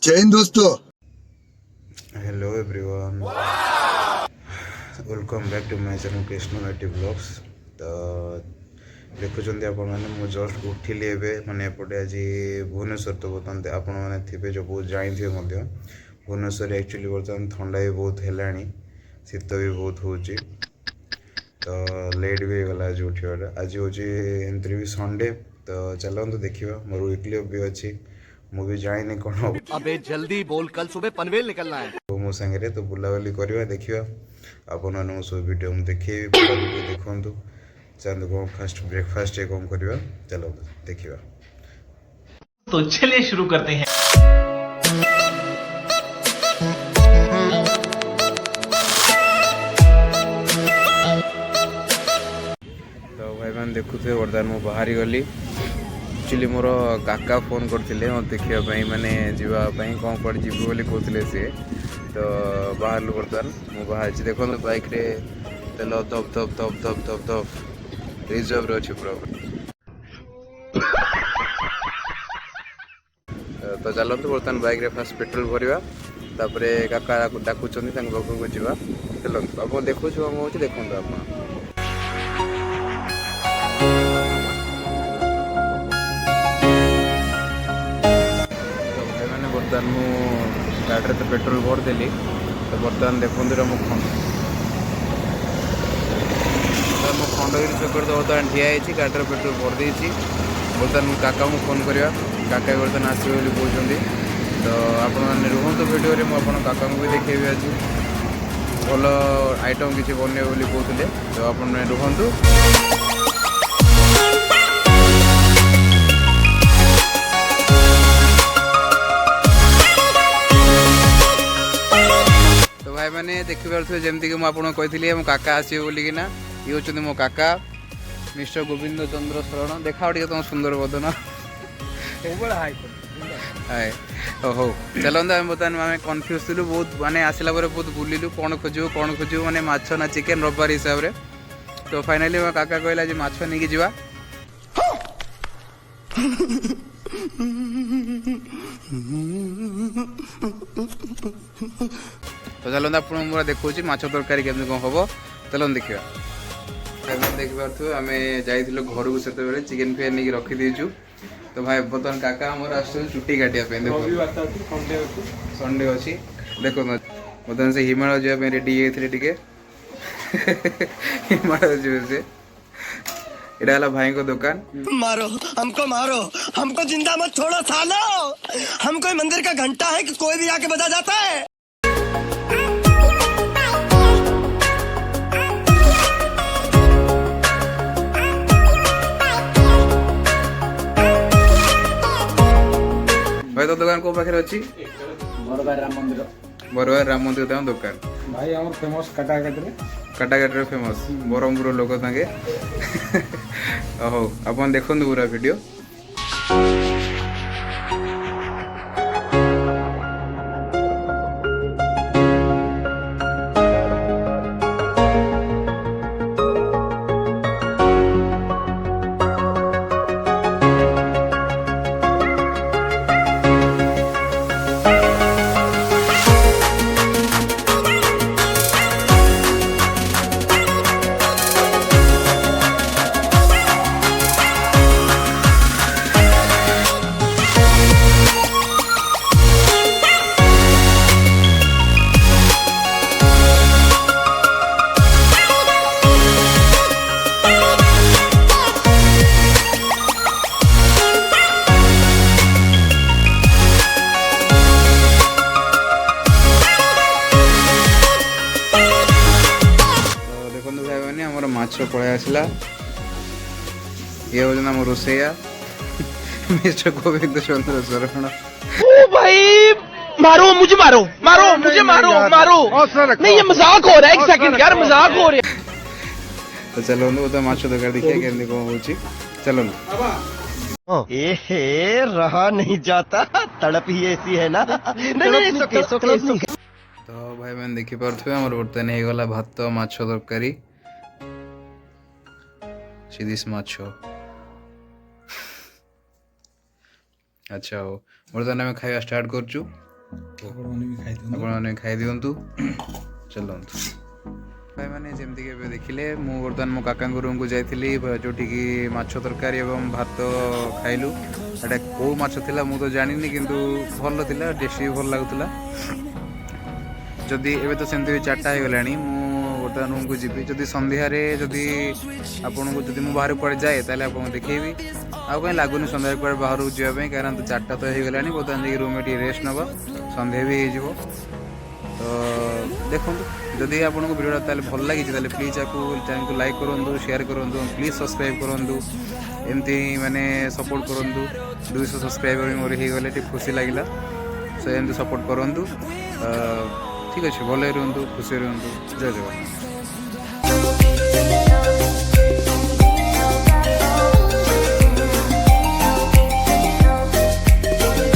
जय हिंद दोस्तों। Hello everyone, welcome back to my channel Krishna ninety blogs. तो देखुଛନ୍ତି ଆପଣମାନେ ମୁଁ ଜଷ୍ଟ ଉଠିଲି ଏବେ, ମାନେ ଏପଟେ ଆଜି ଭୁବନେଶ୍ୱର ତ ବର୍ତ୍ତମାନ ଆପଣମାନେ ଥିବେ ଯେଉଁ ବହୁତ ଜାଣିଥିବେ ମଧ୍ୟ ଭୁବନେଶ୍ୱରରେ ଆକ୍ଚୁଆଲି ବର୍ତ୍ତମାନ ଥଣ୍ଡା ବି ବହୁତ ହେଲାଣି, ଶୀତ ବି ବହୁତ ହେଉଛି। ତ ଲେଟ୍ ବି ହେଇଗଲା ଆଜି ଉଠିବାଟା। ଆଜି ହେଉଛି ଏମିତିରେ ବି ସଣ୍ଡେ, ତ ଚାଲନ୍ତୁ ଦେଖିବା, ମୋର ୱିକଲି ଅଫ୍ ବି ଅଛି। ମୁଁ ବି ଜାଣିନି କ'ଣ ହେବ अबे जल्दी बोल, कल सुबह पनवेल निकलना है। ମୋ ସାଙ୍ଗରେ। ତ ବୁଲାବୁଲି କରିବା, ଦେଖିବା। ଆପଣମାନଙ୍କୁ ସବୁ ଭିଡ଼ିଓ ମୁଁ ଦେଖେଇବି, ପୁରା ଭିଡ଼ିଓ ଦେଖନ୍ତୁ। ଚାଲନ୍ତୁ କ'ଣ ଫାଷ୍ଟ ବ୍ରେକଫାଷ୍ଟରେ କ'ଣ କରିବା, ଚାଲନ୍ତୁ ଦେଖିବା। तो चलिए शुरू करते हैं। तो भाईମାନେ ଦେଖୁଥିବେ ବର୍ତ୍ତମାନ ମୁଁ ବାହାରି ଗଲି। ଆକ୍ଚୁଆଲି ମୋର କାକା ଫୋନ୍ କରିଥିଲେ ମୋତେ ଦେଖିବା ପାଇଁ, ମାନେ ଯିବା ପାଇଁ କ'ଣ କୁଆଡ଼େ ଯିବୁ ବୋଲି କହୁଥିଲେ ସିଏ। ତ ବାହାରିଲୁ, ବର୍ତ୍ତମାନ ମୁଁ ବାହାରିଛି। ଦେଖନ୍ତୁ ବାଇକ୍ରେ ତେଲ ଧପ୍ ଧପ୍ ଧପ୍ ଧପ୍ ଧପ୍ ଧପ୍ ରିଜର୍ଭରେ ଅଛି ପୁରା। ତ ଚାଲନ୍ତୁ ବର୍ତ୍ତମାନ ବାଇକ୍ରେ ଫାଷ୍ଟ ପେଟ୍ରୋଲ ଭରିବା, ତାପରେ କାକା ଡାକୁଛନ୍ତି ତାଙ୍କ ପାଖକୁ ଯିବା। ଚାଲନ୍ତୁ, ଆପଣ ଦେଖୁଛୁ କ'ଣ ହେଉଛି, ଦେଖନ୍ତୁ ଆପଣ। ବର୍ତ୍ତମାନ ମୁଁ ଗାଡ଼ିରେ ତ ପେଟ୍ରୋଲ ଭରିଦେଲି। ତ ବର୍ତ୍ତମାନ ଦେଖନ୍ତୁ ମୁଁ ଖଣ୍ଡଗିରି ଛକରେ ତ ବର୍ତ୍ତମାନ ଠିଆ ହେଇଛି, ଗାଡ଼ିରେ ପେଟ୍ରୋଲ ଭରିଦେଇଛି। ବର୍ତ୍ତମାନ ମୁଁ କାକାଙ୍କୁ ଫୋନ୍ କରିବା, କାକା ବର୍ତ୍ତମାନ ଆସିବେ ବୋଲି କହୁଛନ୍ତି। ତ ଆପଣମାନେ ରୁହନ୍ତୁ ଭିଡ଼ିଓରେ, ମୁଁ ଆପଣ କାକାଙ୍କୁ ବି ଦେଖେଇବି। ଆଜି ଭଲ ଆଇଟମ୍ କିଛି ବନେଇବେ ବୋଲି କହୁଥିଲେ, ତ ଆପଣମାନେ ରୁହନ୍ତୁ। ଭାଇମାନେ ଦେଖିପାରୁଥିବେ, ଯେମିତିକି ମୁଁ ଆପଣଙ୍କୁ କହିଥିଲି ମୋ କାକା ଆସିବେ ବୋଲିକିନା। ଇଏ ହେଉଛନ୍ତି ମୋ କାକା, ମିଷ୍ଟର ଗୋବିନ୍ଦ ଚନ୍ଦ୍ର ଶରଣ। ଦେଖାଅ ଟିକେ ତୁମ ସୁନ୍ଦର ବଦନ। ହଉ ଚାଲନ୍ତୁ, ଆମେ ବର୍ତ୍ତମାନ ଆମେ କନଫ୍ୟୁଜ୍ ଥିଲୁ ବହୁତ, ମାନେ ଆସିଲା ପରେ ବହୁତ ବୁଲିଲୁ, କ'ଣ ଖୋଜିବୁ ମାନେ ମାଛ ନା ଚିକେନ୍ ରବିବାର ହିସାବରେ। ତ ଫାଇନାଲି ମୋ କାକା କହିଲା ଯେ ମାଛ ନେଇକି ଯିବା। ତ ଚାଲନ୍ତୁ ଆପଣଙ୍କୁ ମୁଁ ଦେଖାଉଛି ମାଛ ତରକାରୀ କେମିତି କ'ଣ ହେବ, ଚାଲନ୍ତୁ ଦେଖିବା। ଦେଖିପାରୁଥିବେ ଆମେ ଯାଇଥିଲୁ ଘରକୁ, ସେତେବେଳେ ଚିକେନ୍ ଫିକେନ୍ ନେଇକି ରଖିଦେଇଛୁ। ତ ଭାଇ ବର୍ତ୍ତମାନ କାକା ଆମର ଆସୁଛନ୍ତି ଚୁଟି କାଟିବା ପାଇଁ। ସଣ୍ଡେ ଅଛି, ଦେଖନ୍ତୁ ବର୍ତ୍ତମାନ ସେ ହିମାଳୟ ଯିବା ପାଇଁ ରେଡ଼ି ହେଇଯାଇଥିଲେ ଟିକେ। ହିମାଳୟ ଯିବେ ସେ। ଏଇଟା ହେଲା ଭାଇଙ୍କ ଦୋକାନ। मारो हमको जिंदा मत छोड़ो सालो। हम कोई मंदिर का घंटा है कि कोई भी आके बजा जाता है। ଭାଇ ତ ଦୋକାନ କୋଉ ପାଖରେ ଅଛି? ବରବାର ରାମ ମନ୍ଦିର। ବରବାର ରାମ ମନ୍ଦିର ତାଙ୍କ ଦୋକାନ। ଭାଇ ଆମର ଫେମସ୍ କାଟାକାଟିରେ ଫେମସ୍, ବ୍ରହ୍ମପୁର ଲୋକ ତାଙ୍କେ। ହଉ ଆପଣ ଦେଖନ୍ତୁ ପୁରା ଭିଡ଼ିଓ। ମାଛ ପଳେଇ ଆସିଲା। ଇଏ ହଉଛନ୍ତି ଆମ ରୋଷେଇଆ ମିଷ୍ଟର ଗୋବିନ୍ଦ ଚନ୍ଦ୍ର ଶରଣ। ओ भाई मारो मुझे, मारो मुझे, मारो नहीं, ये मजाक हो रहा है। एक सेकंड यार, मजाक हो रहा है। ତ ଚାଲନ୍ତୁ ତ ମାଛ ତରକାରୀ ଦେଖିବା କେମିତି କ'ଣ ହେଉଛି, ଚାଲନ୍ତୁ। एहे रहा नहीं जाता, तड़प ही ऐसी है ना। ତ ଭାଇମାନେ ଦେଖିପାରୁଥିବେ ଆମର ବର୍ତ୍ତମାନ ହେଇଗଲା ଭାତ, ମାଛ ତରକାରୀ, ସିଦିସ୍ ମାଛ। ଆଚ୍ଛା, ହଉ ବର୍ତ୍ତମାନ ଆମେ ଖାଇବା ଷ୍ଟାର୍ଟ କରୁଛୁ। ଆପଣମାନେ ଖାଇ ଦିଅନ୍ତୁ ଚାଲନ୍ତୁ ଭାଇମାନେ। ଯେମିତିକି ଏବେ ଦେଖିଲେ ମୁଁ ବର୍ତ୍ତମାନ ମୋ କାକାଙ୍କ ରୁମ୍କୁ ଯାଇଥିଲି ଯେଉଁଠିକି ମାଛ ତରକାରୀ ଏବଂ ଭାତ ଖାଇଲୁ। ଏଇଟା କେଉଁ ମାଛ ଥିଲା ମୁଁ ତ ଜାଣିନି, କିନ୍ତୁ ଭଲ ଥିଲା, ଟେଷ୍ଟି ବି ଭଲ ଲାଗୁଥିଲା। ଯଦି ଏବେ ତ ସେମିତି ବି 4ଟା ହେଇଗଲାଣି, ମୁଁ ବର୍ତ୍ତମାନ ରୁମ୍କୁ ଯିବି। ଯଦି ସନ୍ଧ୍ୟାରେ ଯଦି ଆପଣଙ୍କୁ ଯଦି ମୁଁ ବାହାରକୁ କୁଆଡ଼େ ଯାଏ ତାହେଲେ ଆପଣଙ୍କୁ ଦେଖେଇବି। ଆଉ କାହିଁ ଲାଗୁନି ସନ୍ଧ୍ୟାରେ କୁଆଡ଼େ ବାହାରକୁ ଯିବା ପାଇଁ, କାରଣ 4ଟା ତ ହେଇଗଲାଣି। ବର୍ତ୍ତମାନ ଯାଇକି ରୁମ୍ରେ ଟିକେ ରେଷ୍ଟ ନେବା, ସନ୍ଧ୍ୟା ବି ହେଇଯିବ। ତ ଦେଖନ୍ତୁ, ଯଦି ଆପଣଙ୍କୁ ଭିଡ଼ିଓଟା ତାହେଲେ ଭଲ ଲାଗିଛି ତାହେଲେ ପ୍ଲିଜ୍ ଚ୍ୟାନେଲକୁ ଲାଇକ୍ କରନ୍ତୁ, ସେୟାର କରନ୍ତୁ, ପ୍ଲିଜ୍ ସବସ୍କ୍ରାଇବ୍ କରନ୍ତୁ। ଏମିତି ମାନେ ସପୋର୍ଟ କରନ୍ତୁ। 200 ସବସ୍କ୍ରାଇବର୍ ମୋର ହେଇଗଲେ ଟିକେ ଖୁସି ଲାଗିଲା। ସो ଏମିତି ସପୋର୍ଟ କରନ୍ତୁ। ଠିକ୍ ଅଛି, ଭଲରେ ରୁହନ୍ତୁ, ଖୁସିରେ ରୁହନ୍ତୁ। ଜୟ ଜଗନ୍ନାଥ।